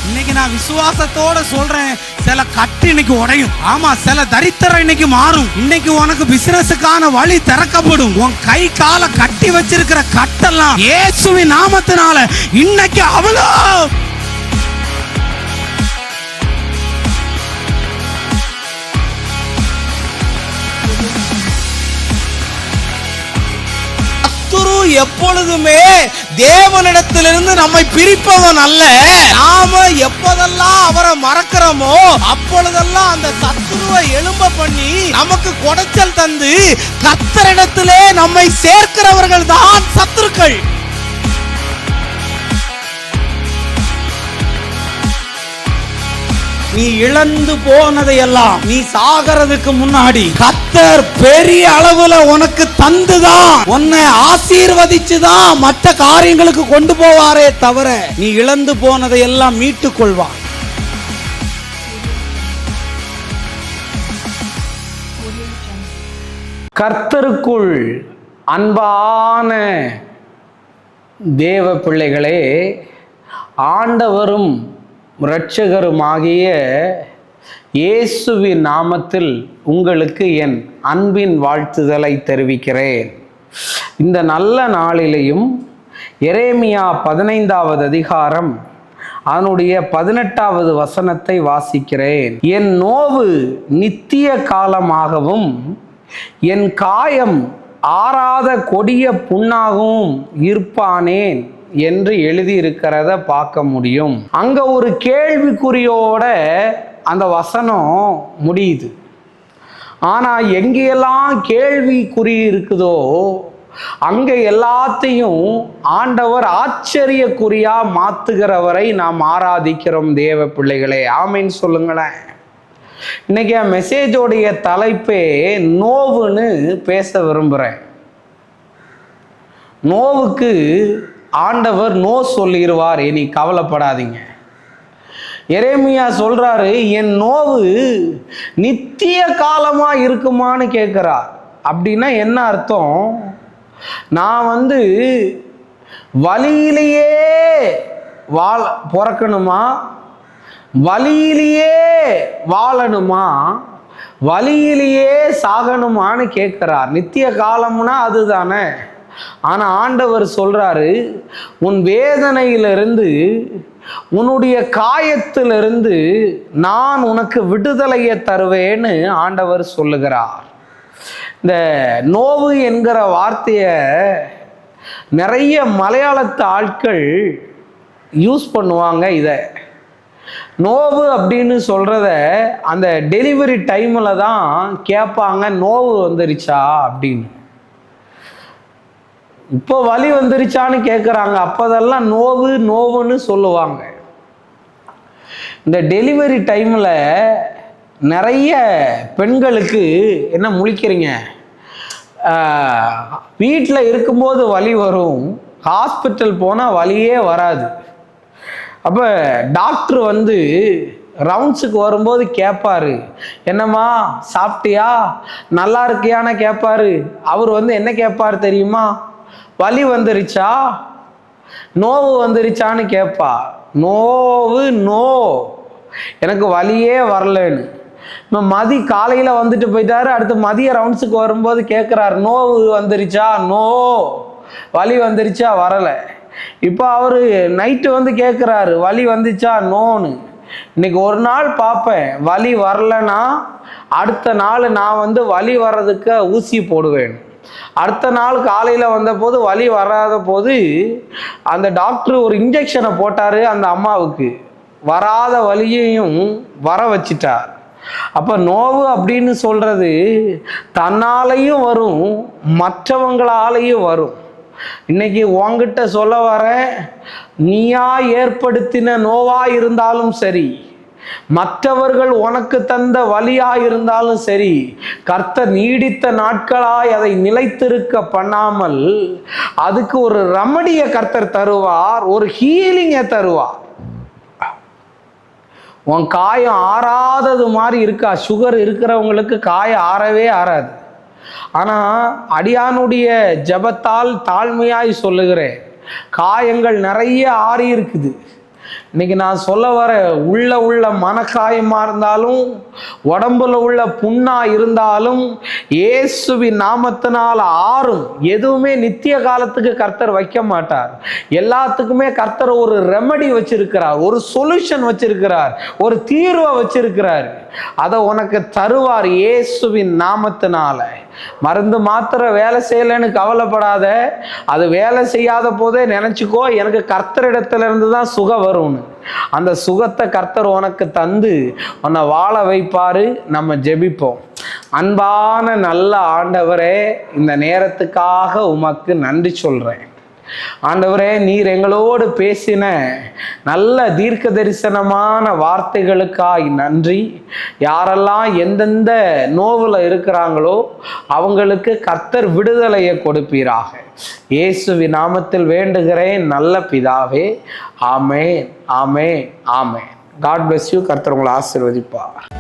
இன்னைக்கு நான் விசுவாசத்தோட சொல்றேன், சில கட்டு இன்னைக்கு உடையும். ஆமா, சில தரித்திரம் இன்னைக்கு மாறும். இன்னைக்கு உனக்கு பிசினஸுக்கான வழி திறக்கப்படும். உன் கை கால கட்டி வச்சிருக்கிற கட்டெல்லாம் இயேசுவின் நாமத்தினால இன்னைக்கு அவ்வளோ எப்பொழுதுமே தேவனிடத்திலிருந்து நம்மை பிரிப்பவன் அல்ல. நாம எப்போதெல்லாம் அவரை மறக்கிறோமோ அப்பொழுதெல்லாம் அந்த சத்துருவை எழும்ப பண்ணி நமக்கு குடைச்சல் தந்து கர்த்தரிடத்திலே நம்மை சேர்க்கிறவர்கள் தான் சத்துருக்கள். நீ இழந்து போனதையெல்லாம் நீ சாகிறதுக்கு முன்னாடி கர்த்தர் பெரிய அளவுல உனக்கு தந்துதான், உன்னை ஆசீர்வதிச்சுதான் மற்ற காரியங்களுக்கு கொண்டு போவாரே தவிர நீ இழந்து போனதையெல்லாம் மீட்டுக் கொள்வான். கர்த்தருக்குள் அன்பான தேவ பிள்ளைகளே, ஆண்டவரும் இரட்சகருமாகிய இயேசுவின் நாமத்தில் உங்களுக்கு என் அன்பின் வாழ்த்துதலை தெரிவிக்கிறேன். இந்த நல்ல நாளிலேயும் எரேமியா 15வது அதிகாரம் அதனுடைய 18வது வசனத்தை வாசிக்கிறேன். என் நோவு நித்திய காலமாகவும் என் காயம் ஆறாத கொடிய புண்ணாகவும் இருப்பானேன் என்று எழுதியிருக்கிறத பார்க்க முடியும். அங்க ஒரு கேள்விக்குறியோட அந்த வசனம் முடியுது. ஆனா எங்கெல்லாம் கேள்விக்குறி இருக்குதோ அங்க எல்லாத்தையும் ஆண்டவர் ஆச்சரியக்குறியா மாத்துகிறவரை நாம் ஆராதிக்கிறோம் தேவ பிள்ளைகளே. ஆமீன் சொல்லுங்களேன். இன்னைக்கு மெசேஜோடைய தலைப்பே நோவுன்னு பேச விரும்புகிறேன். நோவுக்கு ஆண்டவர் நோ சொல்லிடுவார், இனி கவலைப்படாதீங்க. எரேமியா சொல்றாரு, என் நோவு நித்திய காலமா இருக்குமான்னு கேட்கிறார். அப்படின்னா என்ன அர்த்தம்? நான் வலியிலேயே பிறக்கணுமா, வலியிலேயே வாழணுமா, வலியிலேயே சாகணுமான்னு கேட்கிறார். நித்திய காலம்னா அதுதானே. ஆனா ஆண்டவர் சொல்றாரு, உன் வேதனையிலிருந்து உன்னுடைய காயத்திலிருந்து நான் உனக்கு விடுதலையை தருவேன்னு ஆண்டவர் சொல்லுகிறார். இந்த நோவு என்கிற வார்த்தைய நிறைய மலையாளத்து ஆட்கள் யூஸ் பண்ணுவாங்க. இதை நோவு அப்படின்னு சொல்றத அந்த டெலிவரி டைம்ல தான் கேட்பாங்க, நோவு வந்துருச்சா அப்படின்னு. இப்போ வலி வந்துருச்சான்னு கேட்குறாங்க, அப்போதெல்லாம் நோவுன்னு சொல்லுவாங்க. இந்த டெலிவரி டைமில் நிறைய பெண்களுக்கு என்ன முழிக்கிறீங்க, வீட்டில் இருக்கும்போது வலி வரும், ஹாஸ்பிட்டல் போனால் வலியே வராது. அப்போ டாக்டர் ரவுண்ட்ஸுக்கு வரும்போது கேட்பாரு, என்னம்மா சாப்பிட்டியா, நல்லா இருக்கியான்னு கேட்பாரு. அவர் என்ன கேட்பார் தெரியுமா, வலி வந்துருச்சா, நோவு வந்துருச்சான்னு கேட்பா. நோவு நோ, எனக்கு வலியே வரலன்னு. இப்போ காலையில் வந்துட்டு போயிட்டாரு, அடுத்து மதிய ரவுண்ட்ஸுக்கு வரும்போது கேட்குறாரு, நோவு வந்துருச்சா, நோ, வலி வந்துருச்சா, வரலை. இப்போ அவர் நைட்டு கேட்குறாரு, வலி வந்துச்சா, நோன்னு. இன்னைக்கு ஒரு நாள் பார்ப்பேன், வலி வரலன்னா அடுத்த நாள் நான் வலி வர்றதுக்கு ஊசி போடுவேன். அடுத்த நாள் காலையில் வந்தபோது வலி வராத போது அந்த டாக்டர் ஒரு இன்ஜெக்ஷனை போட்டார், அந்த அம்மாவுக்கு வராத வலியையும் வர வச்சிட்டார். அப்போ நோவு அப்படின்னு சொல்றது தன்னாலையும் வரும், மற்றவங்களாலையும் வரும். இன்னைக்கு உன்கிட்ட சொல்ல வர, நீயா ஏற்படுத்தின நோவா இருந்தாலும் சரி, மற்றவர்கள் உனக்கு தந்த வலியா இருந்தாலும் சரி, கர்த்தர் நீடித்த நாட்களாய் அதை நிலைத்திருக்க பண்ணாமல் அதுக்கு ஒரு ரெமடியை கர்த்தர் தருவார், ஒரு ஹீலிங்கை தருவார். உன் காயம் ஆறாதது மாதிரி இருக்கா? சுகர் இருக்கிறவங்களுக்கு காயம் ஆறவே ஆறாது. ஆனால் அடியானுடைய ஜபத்தால் தாழ்மையாய் சொல்லுகிறேன், காயங்கள் நிறைய ஆறி இருக்குது. இன்னைக்கு நான் சொல்ல வர உள்ள மனக்காயமா இருந்தாலும், உடம்புல உள்ள புண்ணா இருந்தாலும், இயேசுவின் நாமத்தினால் ஆறும். எதுவுமே நித்திய காலத்துக்கு கர்த்தர் வைக்க மாட்டார். எல்லாத்துக்குமே கர்த்தர் ஒரு ரெமடி வச்சிருக்கிறார், ஒரு சொல்யூஷன் வச்சிருக்கிறார், ஒரு தீர்வை வச்சிருக்கிறார். அதை உனக்கு தருவார் இயேசுவின் நாமத்தினால. மருந்து மாத்திரை வேலை செய்யலைன்னு கவலைப்படாத. அது வேலை செய்யாத போதே நினைச்சுக்கோ, எனக்கு கர்த்தரிடத்துல இருந்து தான் சுகம் வரும்னு. அந்த சுகத்தை கர்த்தர் உனக்கு தந்து உன்னை வாழ வைப்பாரு. நம்ம ஜெபிப்போம். அன்பான நல்ல ஆண்டவரே, இந்த நேரத்துக்காக உமக்கு நன்றி சொல்றேன். ஆண்டவரே, நீர் எங்களோடு பேசின நல்ல தீர்க்க தரிசனமான வார்த்தைகளுக்காய் நன்றி. யாரெல்லாம் எந்தெந்த நோவில் இருக்கிறாங்களோ அவங்களுக்கு கர்த்தர் விடுதலையை கொடுப்பீராக. இயேசுவின் நாமத்தில் வேண்டுகிறேன் நல்ல பிதாவே. Amen, amen, amen. God bless you. கர்த்தர் உங்களை ஆசீர்வதிப்பார்.